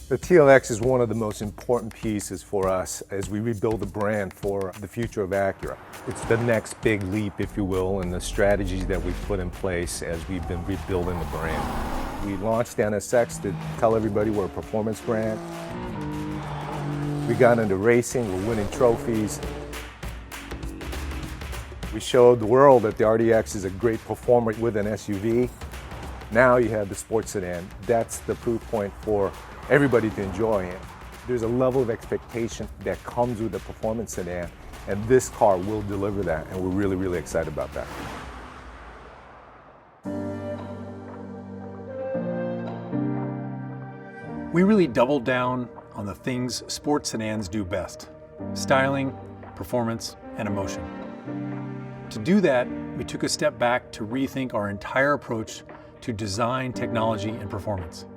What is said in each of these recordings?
The TLX is one of the most important pieces for us as we rebuild the brand for the future of Acura. It's the next big leap, if you will, in the strategies that we've put in place as we've been rebuilding the brand. We launched NSX to tell everybody we're a performance brand. We got into racing, we're winning trophies. We showed the world that the RDX is a great performer with an SUV. Now you have the sports sedan. That's the proof point for everybody to enjoy it. There's a level of expectation that comes with the performance sedan, and this car will deliver that, and we're really, really excited about that. We really doubled down on the things sports sedans do best: styling, performance, and emotion. To do that, we took a step back to rethink our entire approach to design, technology, and performance.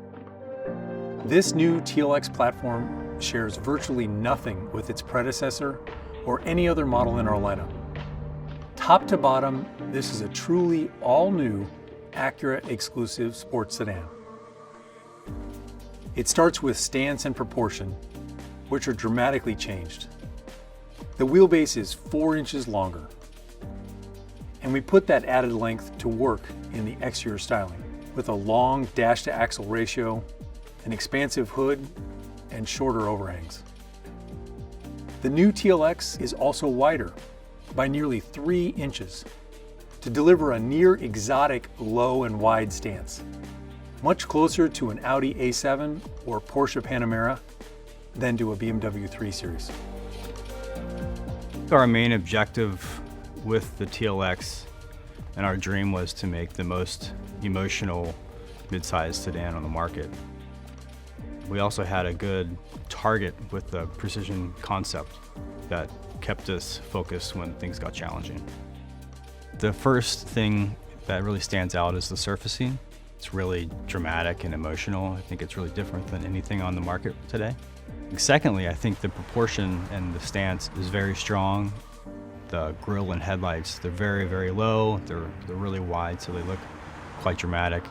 This new TLX platform shares virtually nothing with its predecessor or any other model in our lineup. Top to bottom, this is a truly all-new Acura exclusive sports sedan. It starts with stance and proportion, which are dramatically changed. The wheelbase is 4 inches longer, and we put that added length to work in the exterior styling with a long dash-to-axle ratio, an expansive hood, and shorter overhangs. The new TLX is also wider by nearly 3 inches to deliver a near exotic low and wide stance, much closer to an Audi A7 or Porsche Panamera than to a BMW 3 Series. Our main objective with the TLX and our dream was to make the most emotional mid-size sedan on the market. We also had a good target with the precision concept that kept us focused when things got challenging. The first thing that really stands out is the surfacing. It's really dramatic and emotional. I think it's really different than anything on the market today. Secondly, I think the proportion and the stance is very strong. The grille and headlights, they're very, very low. They're really wide, so they look quite dramatic.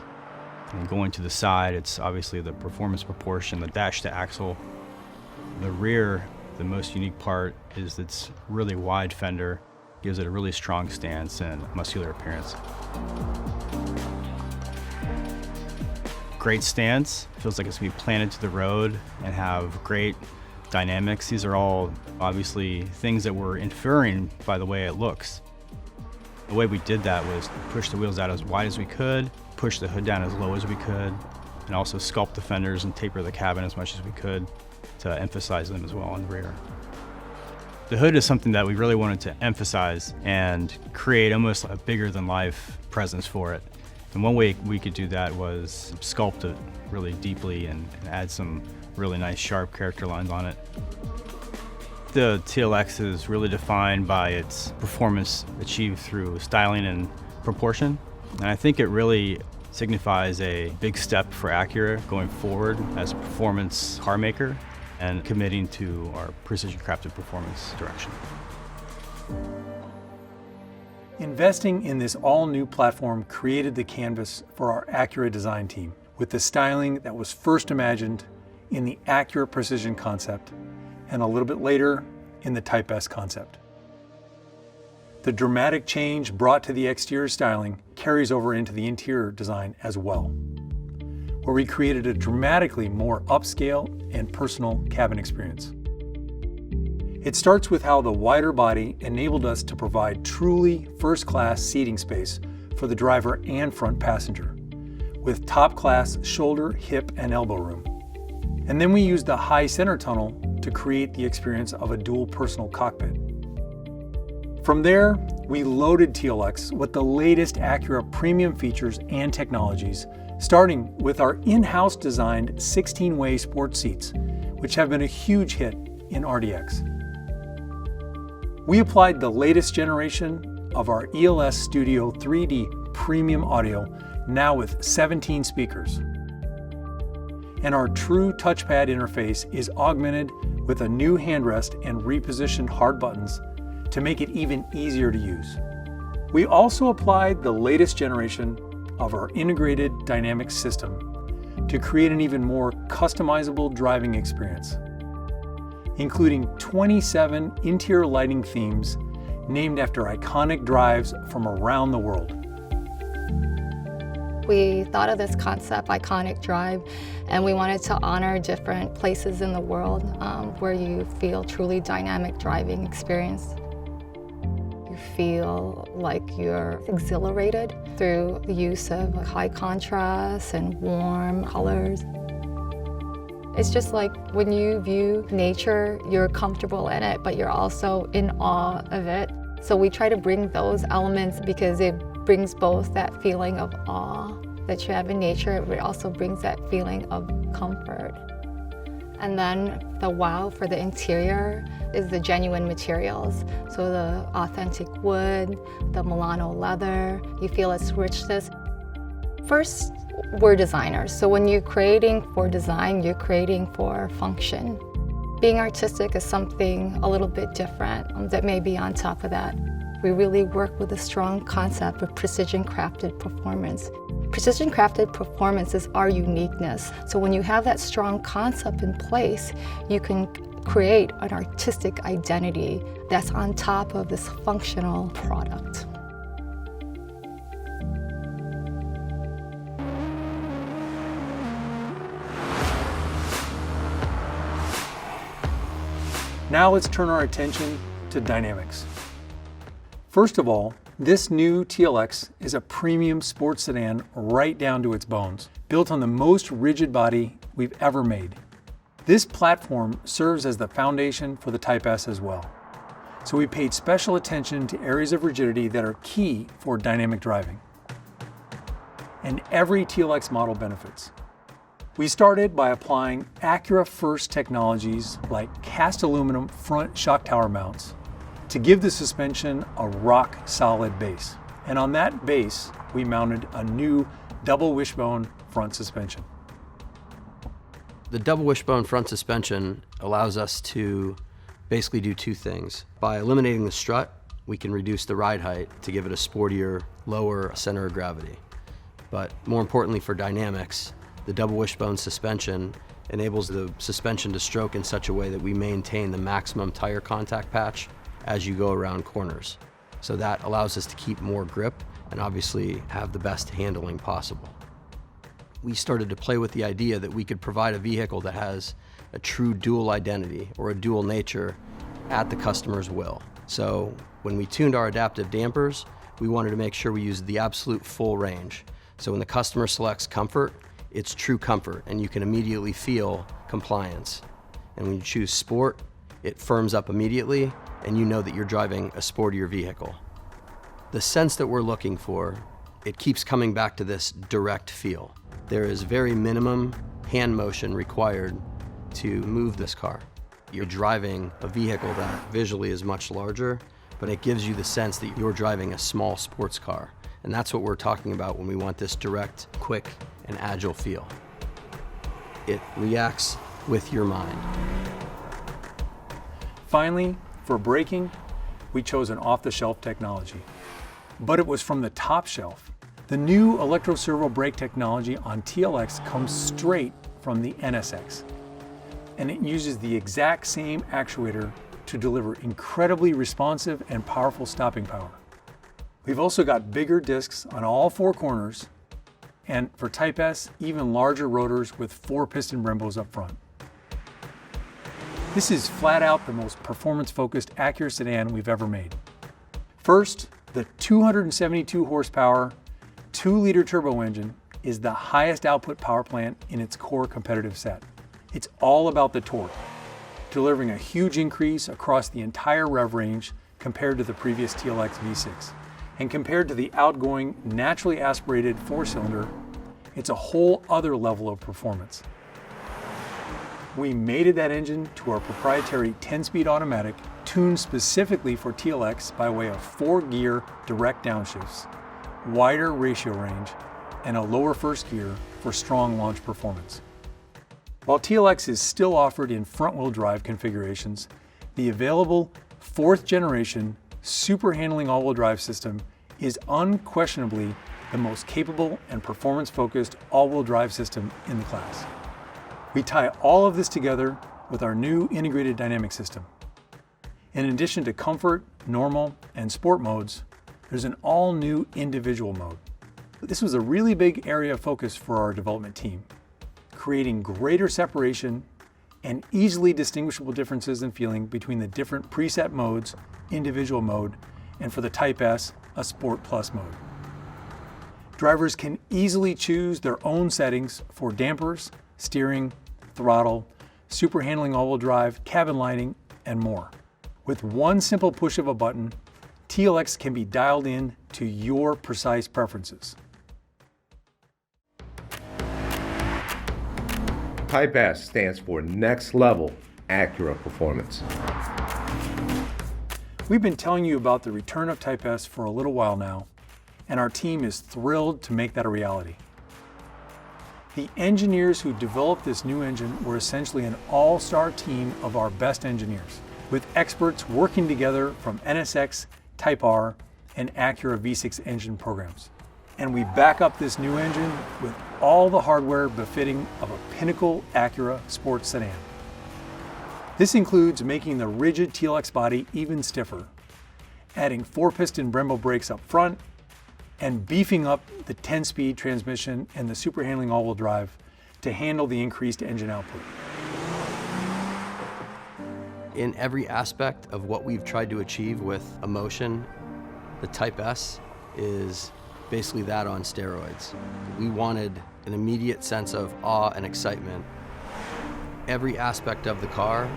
And going to the side, it's obviously the performance proportion, the dash to axle. The rear, the most unique part is its really wide fender, gives it a really strong stance and muscular appearance. Great stance, feels like it's gonna be planted to the road and have great dynamics. These are all obviously things that we're inferring by the way it looks. The way we did that was push the wheels out as wide as we could, push the hood down as low as we could, and also sculpt the fenders and taper the cabin as much as we could to emphasize them as well on the rear. The hood is something that we really wanted to emphasize and create almost a bigger than life presence for it. And one way we could do that was sculpt it really deeply and add some really nice sharp character lines on it. The TLX is really defined by its performance achieved through styling and proportion. And I think it really signifies a big step for Acura going forward as a performance car maker and committing to our precision crafted performance direction. Investing in this all-new platform created the canvas for our Acura design team with the styling that was first imagined in the Acura Precision concept and a little bit later in the Type S concept. The dramatic change brought to the exterior styling carries over into the interior design as well, where we created a dramatically more upscale and personal cabin experience. It starts with how the wider body enabled us to provide truly first-class seating space for the driver and front passenger, with top-class shoulder, hip, and elbow room. And then we used the high center tunnel to create the experience of a dual personal cockpit. From there, we loaded TLX with the latest Acura premium features and technologies, starting with our in-house designed 16-way sports seats, which have been a huge hit in RDX. We applied the latest generation of our ELS Studio 3D premium audio, now with 17 speakers. And our true touchpad interface is augmented with a new handrest and repositioned hard buttons to make it even easier to use. We also applied the latest generation of our integrated dynamic system to create an even more customizable driving experience, including 27 interior lighting themes named after iconic drives from around the world. We thought of this concept, Iconic Drive, and we wanted to honor different places in the world where you feel truly dynamic driving experience. You feel like you're exhilarated through the use of high contrast and warm colors. It's just like when you view nature, you're comfortable in it, but you're also in awe of it. So we try to bring those elements because it brings both that feeling of awe that you have in nature, but it also brings that feeling of comfort. And then the wow for the interior is the genuine materials. So the authentic wood, the Milano leather, you feel its richness. First, we're designers. So when you're creating for design, you're creating for function. Being artistic is something a little bit different that may be on top of that. We really work with a strong concept of precision crafted performance. Precision crafted performance is our uniqueness. So when you have that strong concept in place, you can create an artistic identity that's on top of this functional product. Now let's turn our attention to dynamics. First of all, this new TLX is a premium sports sedan right down to its bones, built on the most rigid body we've ever made. This platform serves as the foundation for the Type S as well. So we paid special attention to areas of rigidity that are key for dynamic driving. And every TLX model benefits. We started by applying Acura first technologies like cast aluminum front shock tower mounts to give the suspension a rock-solid base. And on that base, we mounted a new double wishbone front suspension. The double wishbone front suspension allows us to basically do two things. By eliminating the strut, we can reduce the ride height to give it a sportier, lower center of gravity. But more importantly for dynamics, the double wishbone suspension enables the suspension to stroke in such a way that we maintain the maximum tire contact patch as you go around corners. So that allows us to keep more grip and obviously have the best handling possible. We started to play with the idea that we could provide a vehicle that has a true dual identity or a dual nature at the customer's will. So when we tuned our adaptive dampers, we wanted to make sure we used the absolute full range. So when the customer selects comfort, it's true comfort and you can immediately feel compliance. And when you choose sport, it firms up immediately and you know that you're driving a sportier vehicle. The sense that we're looking for, it keeps coming back to this direct feel. There is very minimum hand motion required to move this car. You're driving a vehicle that visually is much larger, but it gives you the sense that you're driving a small sports car. And that's what we're talking about when we want this direct, quick, and agile feel. It reacts with your mind. Finally, for braking, we chose an off-the-shelf technology. But it was from the top shelf. The new Electro Servo brake technology on TLX comes straight from the NSX. And it uses the exact same actuator to deliver incredibly responsive and powerful stopping power. We've also got bigger discs on all four corners, and for Type S, even larger rotors with 4 piston Brembos up front. This is flat out the most performance-focused Acura sedan we've ever made. First, the 272 horsepower, 2-liter turbo engine is the highest output power plant in its core competitive set. It's all about the torque, delivering a huge increase across the entire rev range compared to the previous TLX V6. And compared to the outgoing, naturally aspirated 4-cylinder, it's a whole other level of performance. We mated that engine to our proprietary 10-speed automatic, tuned specifically for TLX by way of 4-gear direct downshifts, wider ratio range, and a lower first gear for strong launch performance. While TLX is still offered in front-wheel drive configurations, the available 4th generation super handling all-wheel drive system is unquestionably the most capable and performance-focused all-wheel drive system in the class. We tie all of this together with our new integrated dynamic system. In addition to comfort, normal, and sport modes, there's an all-new individual mode. This was a really big area of focus for our development team, creating greater separation and easily distinguishable differences in feeling between the different preset modes, individual mode, and for the Type S, a Sport Plus mode. Drivers can easily choose their own settings for dampers, steering, throttle, super handling all-wheel drive, cabin lighting, and more. With one simple push of a button, TLX can be dialed in to your precise preferences. Type S stands for Next Level Acura Performance. We've been telling you about the return of Type S for a little while now, and our team is thrilled to make that a reality. The engineers who developed this new engine were essentially an all-star team of our best engineers, with experts working together from NSX, Type R, and Acura V6 engine programs. And we back up this new engine with all the hardware befitting of a pinnacle Acura sports sedan. This includes making the rigid TLX body even stiffer, adding 4-piston Brembo brakes up front, and beefing up the 10-speed transmission and the super handling all-wheel drive to handle the increased engine output. In every aspect of what we've tried to achieve with Emotion, the Type S is basically that on steroids. We wanted an immediate sense of awe and excitement. Every aspect of the car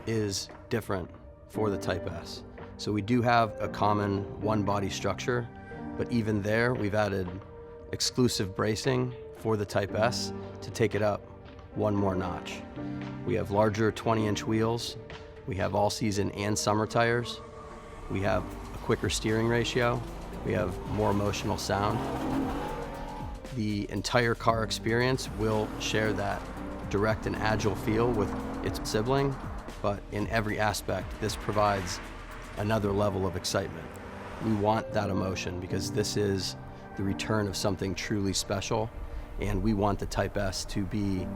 is different for the Type S. So we do have a common one-body structure, but even there we've added exclusive bracing for the Type S to take it up one more notch. We have larger 20-inch wheels. We have all-season and summer tires. We have a quicker steering ratio. We have more emotional sound. The entire car experience will share that direct and agile feel with its sibling, but in every aspect, this provides another level of excitement. We want that emotion because this is the return of something truly special, and we want the Type S to be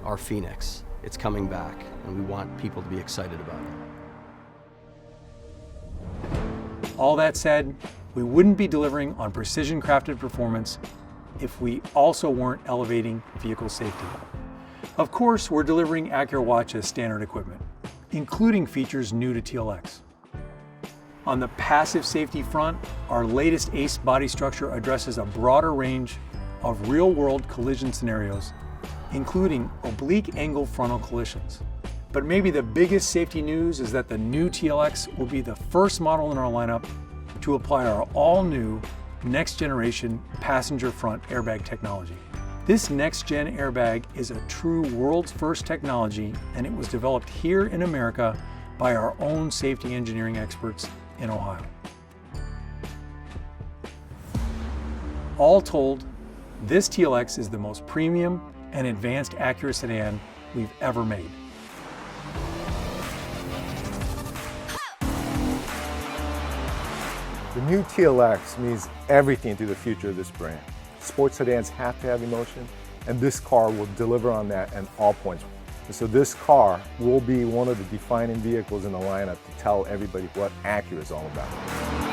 our phoenix. It's coming back, and we want people to be excited about it. All that said, we wouldn't be delivering on precision-crafted performance if we also weren't elevating vehicle safety. Of course, we're delivering Acura Watch as standard equipment, including features new to TLX. On the passive safety front, our latest ACE body structure addresses a broader range of real-world collision scenarios, including oblique angle frontal collisions. But maybe the biggest safety news is that the new TLX will be the first model in our lineup to apply our all-new next-generation passenger front airbag technology. This next-gen airbag is a true world's first technology, and it was developed here in America by our own safety engineering experts in Ohio. All told, this TLX is the most premium and advanced Acura sedan we've ever made. The new TLX means everything to the future of this brand. Sports sedans have to have emotion, and this car will deliver on that at all points. And so this car will be one of the defining vehicles in the lineup to tell everybody what Acura is all about.